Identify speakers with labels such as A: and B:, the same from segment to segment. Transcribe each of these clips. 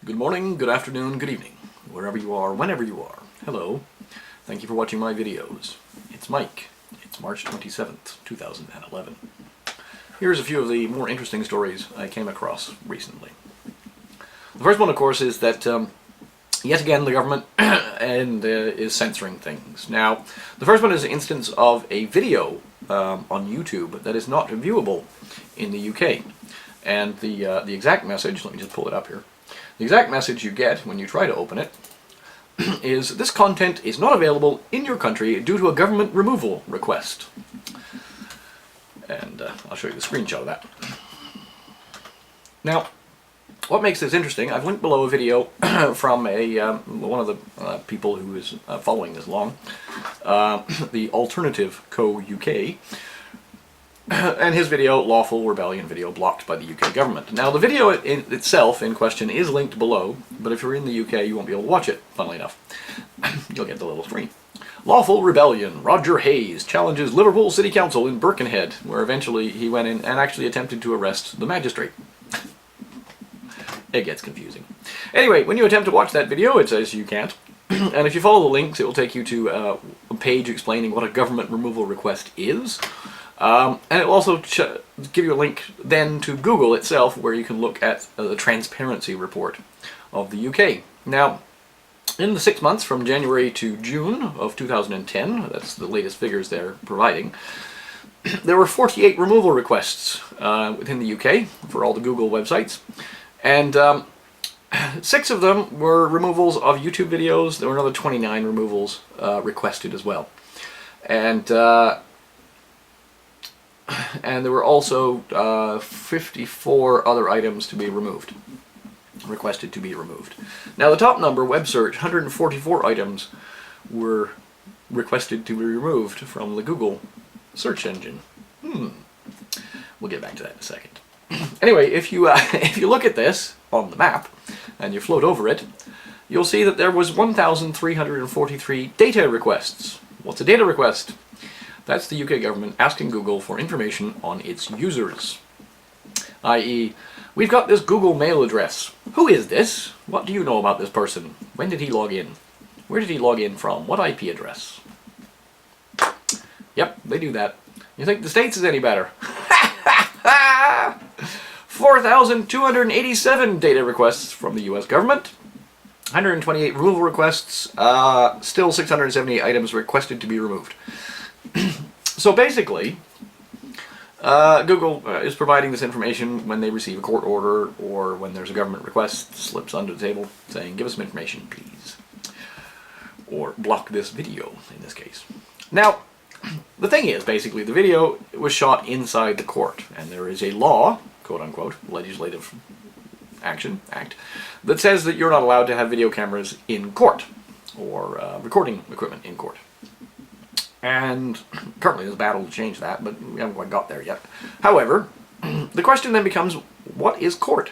A: Good morning, good afternoon, good evening, wherever you are, whenever you are. Hello. Thank you for watching my videos. It's Mike. It's March 27th, 2011. Here's a few of the more interesting stories I came across recently. The first one, of course, is that yet again the government is censoring things. Now, the first one is an instance of a video on YouTube that is not viewable in the UK. And the exact message, let me just pull it up here. The exact message you get when you try to open it is, this content is not available in your country due to a government removal request. And I'll show you the screenshot of that. Now, what makes this interesting, I've linked below a video from one of the people who is following this along, the Alternative Co. UK, and his video, Lawful Rebellion video, blocked by the UK government. Now, the video itself in question is linked below, but if you're in the UK, you won't be able to watch it, funnily enough. You'll get the little screen. Lawful Rebellion. Roger Hayes challenges Liverpool City Council in Birkenhead, where eventually he went in and actually attempted to arrest the magistrate. It gets confusing. Anyway, when you attempt to watch that video, it says you can't. And if you follow the links, it will take you to a page explaining what a government removal request is. And it will also give you a link then to Google itself, where you can look at the transparency report of the UK. Now, in the 6 months from January to June of 2010, that's the latest figures they're providing, there were 48 removal requests within the UK for all the Google websites. And 6 of them were removals of YouTube videos. There were another 29 removals requested as well. And there were also 54 other items to be removed, requested to be removed. Now, the top number, web search, 144 items were requested to be removed from the Google search engine. We'll get back to that in a second. Anyway, if you look at this on the map and you float over it, you'll see that there was 1,343 data requests. What's a data request? That's the UK government asking Google for information on its users. I.e., we've got this Google mail address. Who is this? What do you know about this person? When did he log in? Where did he log in from? What IP address? Yep, they do that. You think the States is any better? 4,287 data requests from the US government. 128 removal requests. Still 678 items requested to be removed. So basically, Google is providing this information when they receive a court order or when there's a government request slips under the table saying, give us some information, please. Or block this video, in this case. Now, the thing is, basically, the video was shot inside the court, and there is a law, quote-unquote, legislative act, that says that you're not allowed to have video cameras in court, or recording equipment in court. And currently there's a battle to change that, but we haven't quite got there yet. However, the question then becomes, what is court?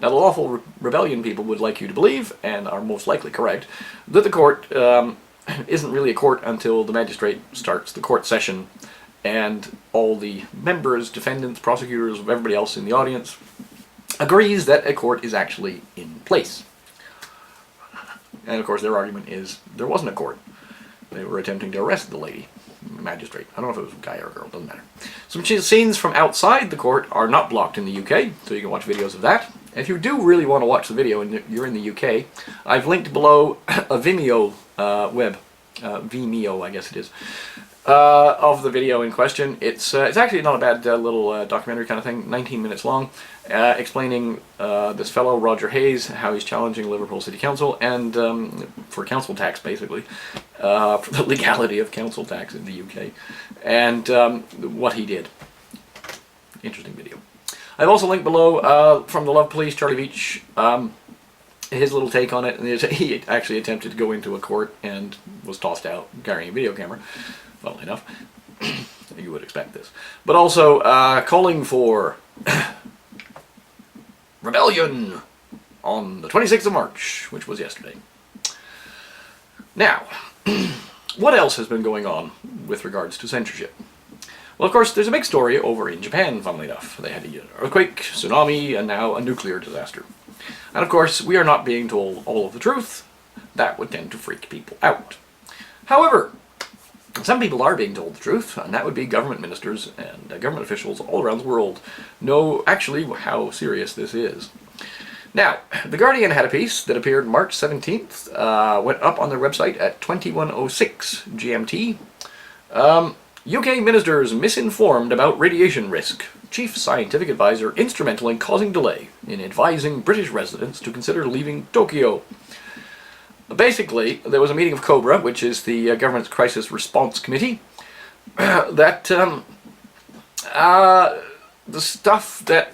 A: Now, the Lawful Rebellion people would like you to believe, and are most likely correct, that the court isn't really a court until the magistrate starts the court session, and all the members, defendants, prosecutors, everybody else in the audience agrees that a court is actually in place. And of course their argument is there wasn't a court. They were attempting to arrest the lady, magistrate. I don't know if it was a guy or a girl, doesn't matter. Some scenes from outside the court are not blocked in the UK, so you can watch videos of that. And if you do really want to watch the video and you're in the UK, I've linked below a Vimeo Vimeo, I guess it is, of the video in question. It's actually not a bad little documentary kind of thing, 19 minutes long, explaining this fellow, Roger Hayes, how he's challenging Liverpool City Council, and for council tax, basically, for the legality of council tax in the UK, and what he did. Interesting video. I've also linked below from the Love Police, Charlie Veach, his little take on it. And he actually attempted to go into a court and was tossed out carrying a video camera, funnily enough. You would expect this. But also calling for rebellion on the 26th of March, which was yesterday. Now, what else has been going on with regards to censorship? Well, of course, there's a big story over in Japan, funnily enough. They had an earthquake, tsunami, and now a nuclear disaster. And of course, we are not being told all of the truth. That would tend to freak people out. However, some people are being told the truth, and that would be government ministers and government officials all around the world know actually how serious this is. Now, The Guardian had a piece that appeared March 17th, went up on their website at 21:06 GMT. UK ministers misinformed about radiation risk. Chief scientific advisor instrumental in causing delay in advising British residents to consider leaving Tokyo. Basically, there was a meeting of COBRA, which is the government's crisis response committee, that the stuff that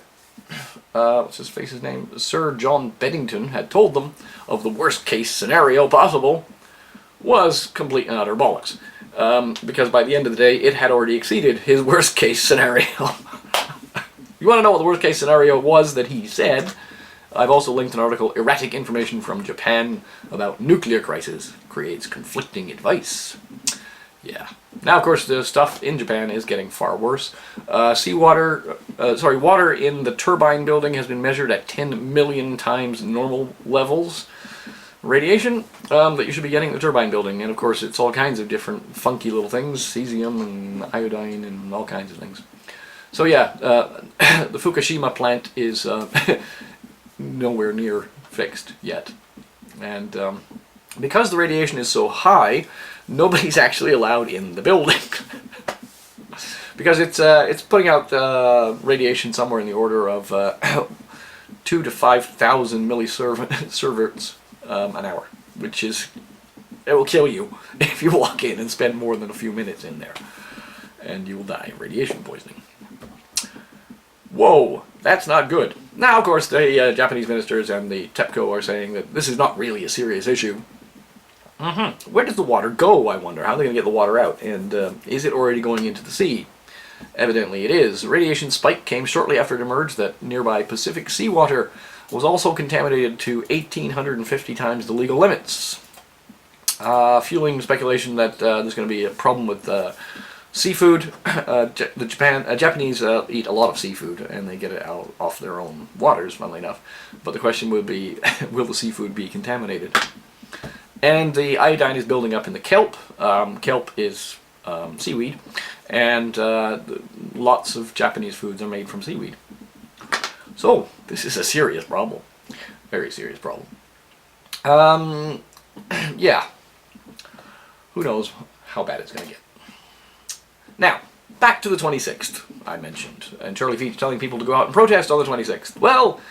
A: what's his face's name? Sir John Beddington had told them of the worst case scenario possible was complete and utter bollocks. Because by the end of the day, it had already exceeded his worst case scenario. You want to know what the worst case scenario was that he said? I've also linked an article, Erratic Information from Japan about Nuclear Crisis Creates Conflicting Advice. Yeah. Now, of course, the stuff in Japan is getting far worse. Water in the turbine building has been measured at 10 million times normal levels. Radiation that you should be getting in the turbine building, and of course it's all kinds of different funky little things, cesium and iodine and all kinds of things. So yeah, the Fukushima plant is nowhere near fixed yet. And because the radiation is so high, nobody's actually allowed in the building. Because it's putting out radiation somewhere in the order of 2,000 to 5,000 millisieverts an hour, which is, it will kill you if you walk in and spend more than a few minutes in there, and you will die of radiation poisoning. Whoa, that's not good. Now, of course, the Japanese ministers and the TEPCO are saying that this is not really a serious issue. Where does the water go, I wonder? How are they going to get the water out? And is it already going into the sea? Evidently it is. The radiation spike came shortly after it emerged that nearby Pacific seawater was also contaminated to 1,850 times the legal limits, fueling speculation that there's going to be a problem with seafood. The Japanese eat a lot of seafood, and they get it out off their own waters, funnily enough. But the question would be, will the seafood be contaminated? And the iodine is building up in the kelp. Kelp is seaweed, and lots of Japanese foods are made from seaweed. So, this is a serious problem. Very serious problem. Yeah. Who knows how bad it's going to get. Now, back to the 26th, I mentioned. And Charlie Feach telling people to go out and protest on the 26th. Well,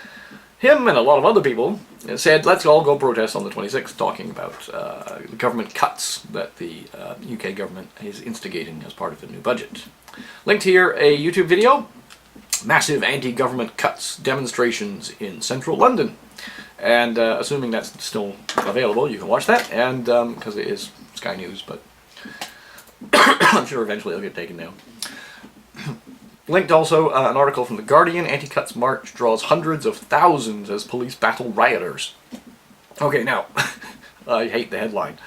A: him and a lot of other people said, let's all go protest on the 26th, talking about the government cuts that the UK government is instigating as part of the new budget. Linked here, a YouTube video. Massive anti-government cuts demonstrations in central London. And assuming that's still available, you can watch that, and because it is Sky News, but I'm sure eventually it'll get taken down. Linked also an article from The Guardian, Anti-Cuts March draws hundreds of thousands as police battle rioters. Okay, now, I hate the headline.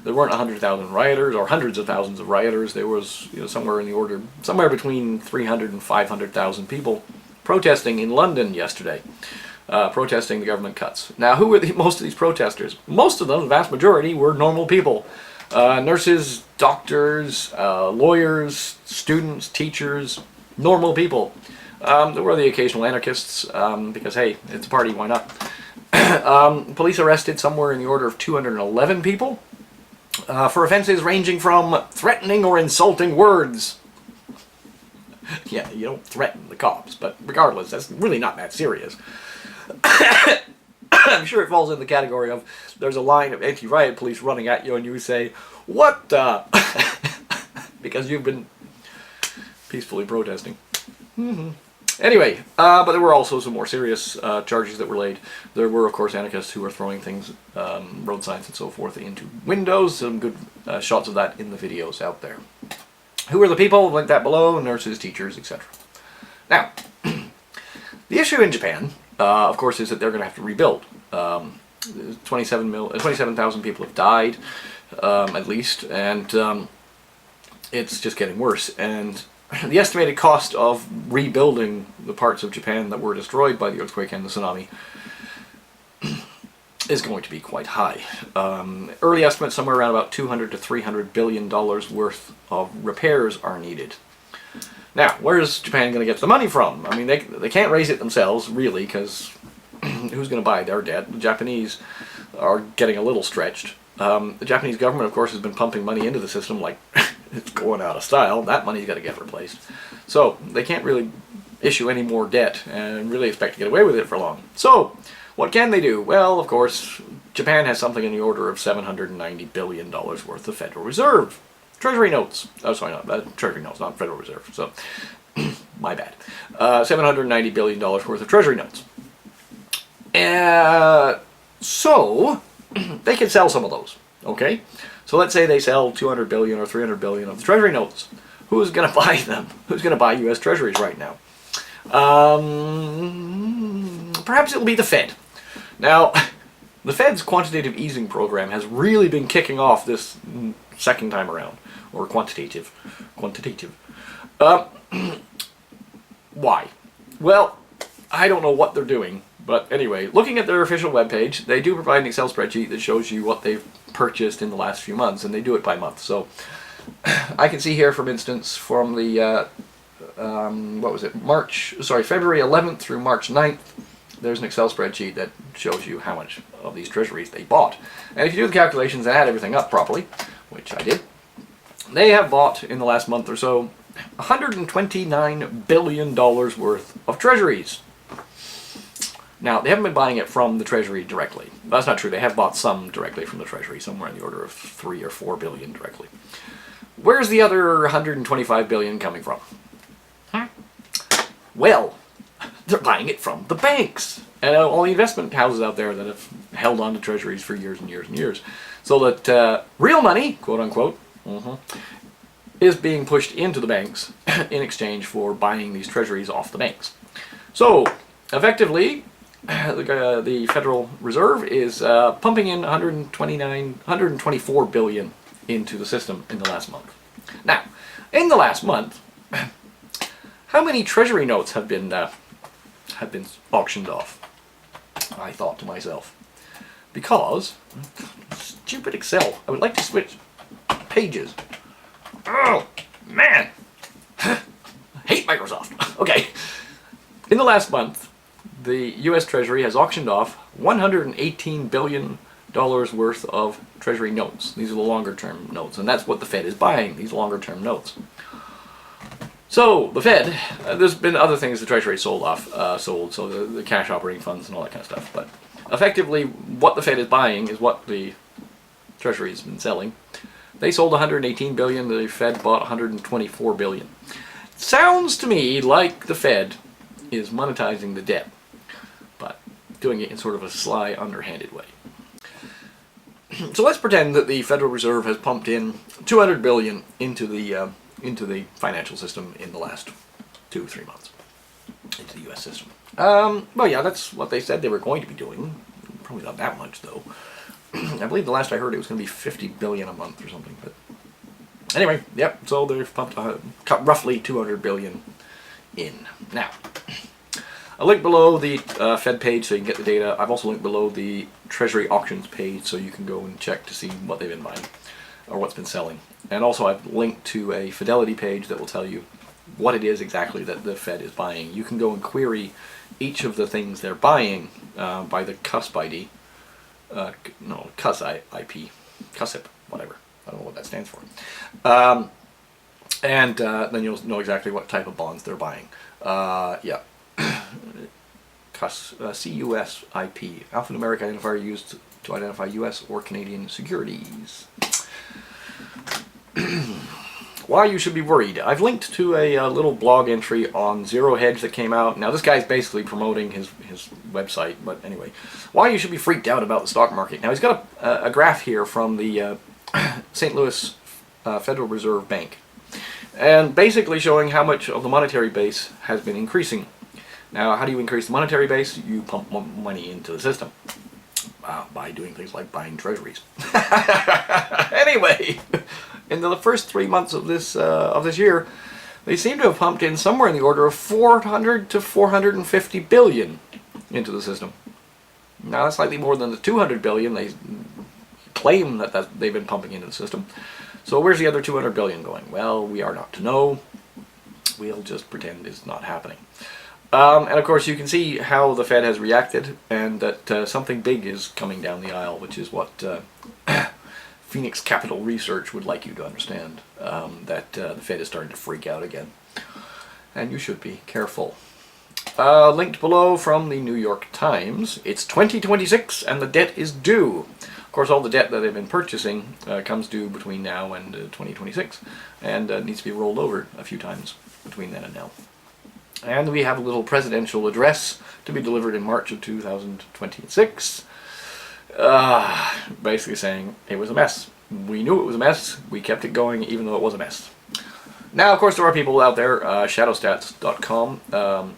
A: There weren't 100,000 rioters or hundreds of thousands of rioters. There was, somewhere in the order, somewhere between 300 and 500,000 people protesting in London yesterday, protesting the government cuts. Now, who were most of these protesters? Most of them, the vast majority, were normal people. Nurses, doctors, lawyers, students, teachers, normal people. There were the occasional anarchists, because, hey, it's a party, why not? Police arrested somewhere in the order of 211 people. For offenses ranging from threatening or insulting words. Yeah, you don't threaten the cops, but regardless, that's really not that serious. I'm sure it falls in the category of there's a line of anti-riot police running at you and you say, what the? Because you've been peacefully protesting. Anyway, but there were also some more serious charges that were laid. There were, of course, anarchists who were throwing things, road signs and so forth, into windows. Some good shots of that in the videos out there. Who are the people? Link that below. Nurses, teachers, etc. Now, the issue in Japan, of course, is that they're going to have to rebuild. 27,000 people have died, at least, and it's just getting worse. And the estimated cost of rebuilding the parts of Japan that were destroyed by the earthquake and the tsunami is going to be quite high. Early estimates somewhere around about $200 to $300 billion worth of repairs are needed. Now, where's Japan going to get the money from? I mean, they can't raise it themselves, really, because who's going to buy their debt? The Japanese are getting a little stretched. The Japanese government, of course, has been pumping money into the system like it's going out of style. That money's got to get replaced. So they can't really issue any more debt and really expect to get away with it for long. So what can they do? Well, of course, Japan has something in the order of $790 billion worth of Federal Reserve. Treasury notes. Oh, sorry, not Treasury notes, not Federal Reserve. So, my bad. $790 billion worth of Treasury notes. So, they can sell some of those, okay? So let's say they sell 200 billion or 300 billion of the Treasury notes. Who's going to buy them? Who's going to buy U.S. Treasuries right now? Perhaps it'll be the Fed. Now, the Fed's quantitative easing program has really been kicking off this second time around, or quantitative. Why? Well, I don't know what they're doing, but anyway, looking at their official webpage, they do provide an Excel spreadsheet that shows you what they've purchased in the last few months, and they do it by month. So I can see here, for instance, from the February 11th through March 9th, there's an Excel spreadsheet that shows you how much of these treasuries they bought. And if you do the calculations and add everything up properly, which I did, they have bought in the last month or so $129 billion worth of treasuries. Now, they haven't been buying it from the Treasury directly. That's not true. They have bought some directly from the Treasury, somewhere in the order of 3 or 4 billion directly. Where's the other 125 billion coming from? Well, they're buying it from the banks and all the investment houses out there that have held on to treasuries for years and years and years. So that real money, quote unquote, is being pushed into the banks in exchange for buying these treasuries off the banks. So, effectively, the Federal Reserve is pumping in 124 billion into the system in the last month. Now, in the last month, how many treasury notes have been auctioned off? I thought to myself, because stupid Excel, I would like to switch pages. Oh man, I hate Microsoft. Okay, in the last month, the U.S. Treasury has auctioned off $118 billion worth of Treasury notes. These are the longer-term notes, and that's what the Fed is buying, these longer-term notes. So, the Fed, there's been other things the Treasury sold, so the cash operating funds and all that kind of stuff, but effectively, what the Fed is buying is what the Treasury has been selling. They sold 118 billion, the Fed bought 124 billion. Sounds to me like the Fed is monetizing the debt, but doing it in sort of a sly, underhanded way. So let's pretend that the Federal Reserve has pumped in 200 billion into the financial system in the last 2-3 months into the U.S. system. Well, yeah, that's what they said they were going to be doing. Probably not that much, though. I believe the last I heard it was going to be 50 billion a month or something. But anyway, yep. So they've pumped roughly 200 billion in. Now, I'll link below the Fed page so you can get the data. I've also linked below the Treasury auctions page so you can go and check to see what they've been buying or what's been selling. And also I've linked to a Fidelity page that will tell you what it is exactly that the Fed is buying. You can go and query each of the things they're buying by the CUSP ID. CUSIP, whatever. I don't know what that stands for. And then you'll know exactly what type of bonds they're buying. Yeah. CUSIP, alphanumeric identifier used to identify U.S. or Canadian securities. Why you should be worried. I've linked to a little blog entry on Zero Hedge that came out. Now this guy's basically promoting his website, but anyway. Why you should be freaked out about the stock market. Now he's got a graph here from the St. Louis Federal Reserve Bank. And basically showing how much of the monetary base has been increasing. Now how do you increase the monetary base? You pump more money into the system. By doing things like buying treasuries. Anyway, in the first 3 months of this year, they seem to have pumped in somewhere in the order of 400 to 450 billion into the system. Now that's slightly more than the 200 billion they claim that they've been pumping into the system. So where's the other 200 billion going? Well, we are not to know. We'll just pretend it's not happening. And of course you can see how the Fed has reacted, and that something big is coming down the aisle, which is what Phoenix Capital Research would like you to understand, that the Fed is starting to freak out again. And you should be careful. Linked below from the New York Times, it's 2026 and the debt is due. Of course, all the debt that they've been purchasing comes due between now and 2026, and needs to be rolled over a few times between then and now. And we have a little presidential address to be delivered in March of 2026, basically saying it was a mess. We knew it was a mess, we kept it going even though it was a mess. Now, of course, there are people out there, shadowstats.com,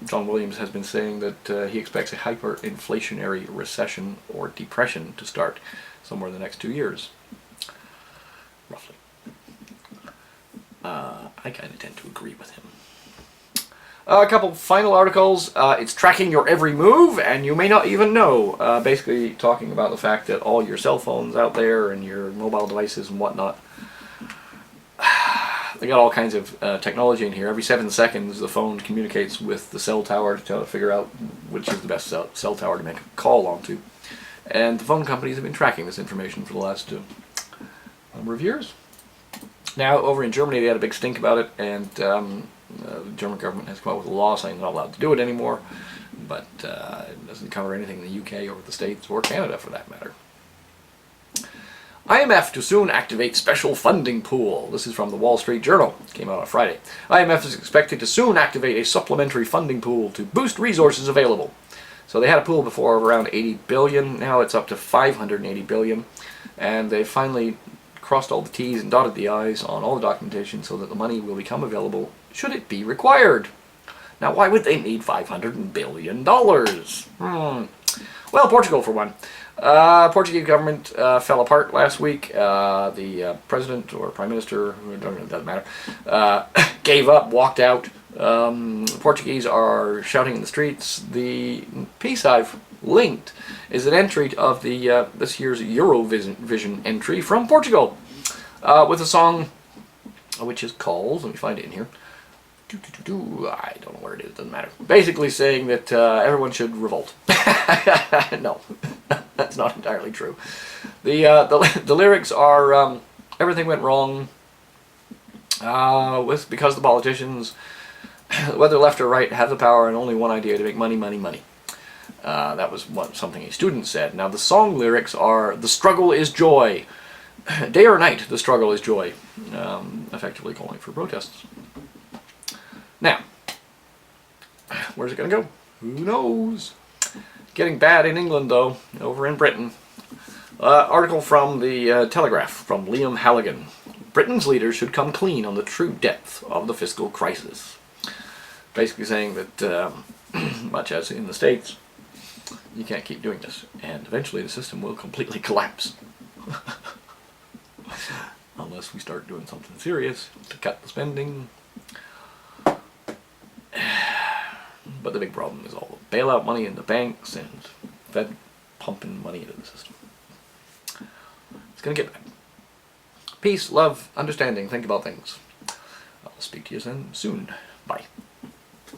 A: John Williams has been saying that he expects a hyperinflationary recession or depression to start somewhere in the next 2 years, roughly. I kind of tend to agree with him. A couple final articles. It's tracking your every move, and you may not even know. Basically talking about the fact that all your cell phones out there and your mobile devices and whatnot, they got all kinds of technology in here. Every 7 seconds the phone communicates with the cell tower to try to figure out which is the best cell tower to make a call onto. And the phone companies have been tracking this information for the last number of years. Now, over in Germany they had a big stink about it, and the German government has come up with a law saying they're not allowed to do it anymore, but it doesn't cover anything in the UK or the States or Canada for that matter. IMF to soon activate special funding pool. This is from the Wall Street Journal. It came out on Friday. IMF is expected to soon activate a supplementary funding pool to boost resources available. So they had a pool before of around 80 billion. Now it's up to 580 billion. And they finally crossed all the T's and dotted the I's on all the documentation so that the money will become available should it be required. Now, why would they need $500 billion? Well, Portugal for one. Portuguese government fell apart last week. The president or prime minister, it doesn't matter, gave up, walked out. Portuguese are shouting in the streets. The piece I've linked is an entry of the this year's Eurovision entry from Portugal, with a song which is called, let me find it in here, I don't know where it is, doesn't matter. Basically saying that everyone should revolt. No, that's not entirely true. The lyrics are, everything went wrong because the politicians, whether left or right, have the power and only one idea: to make money, money, money. That was something a student said. Now the song lyrics are, the struggle is joy. Day or night, the struggle is joy. Effectively calling for protests. Now, where's it going to go? Who knows? Getting bad in England, though, over in Britain. Article from the Telegraph, from Liam Halligan. Britain's leaders should come clean on the true depth of the fiscal crisis. Basically saying that, much as in the States, you can't keep doing this, and eventually the system will completely collapse. Unless we start doing something serious to cut the spending. But the big problem is all the bailout money in the banks and Fed pumping money into the system. It's going to get bad. Peace, love, understanding, think about things. I'll speak to you then soon.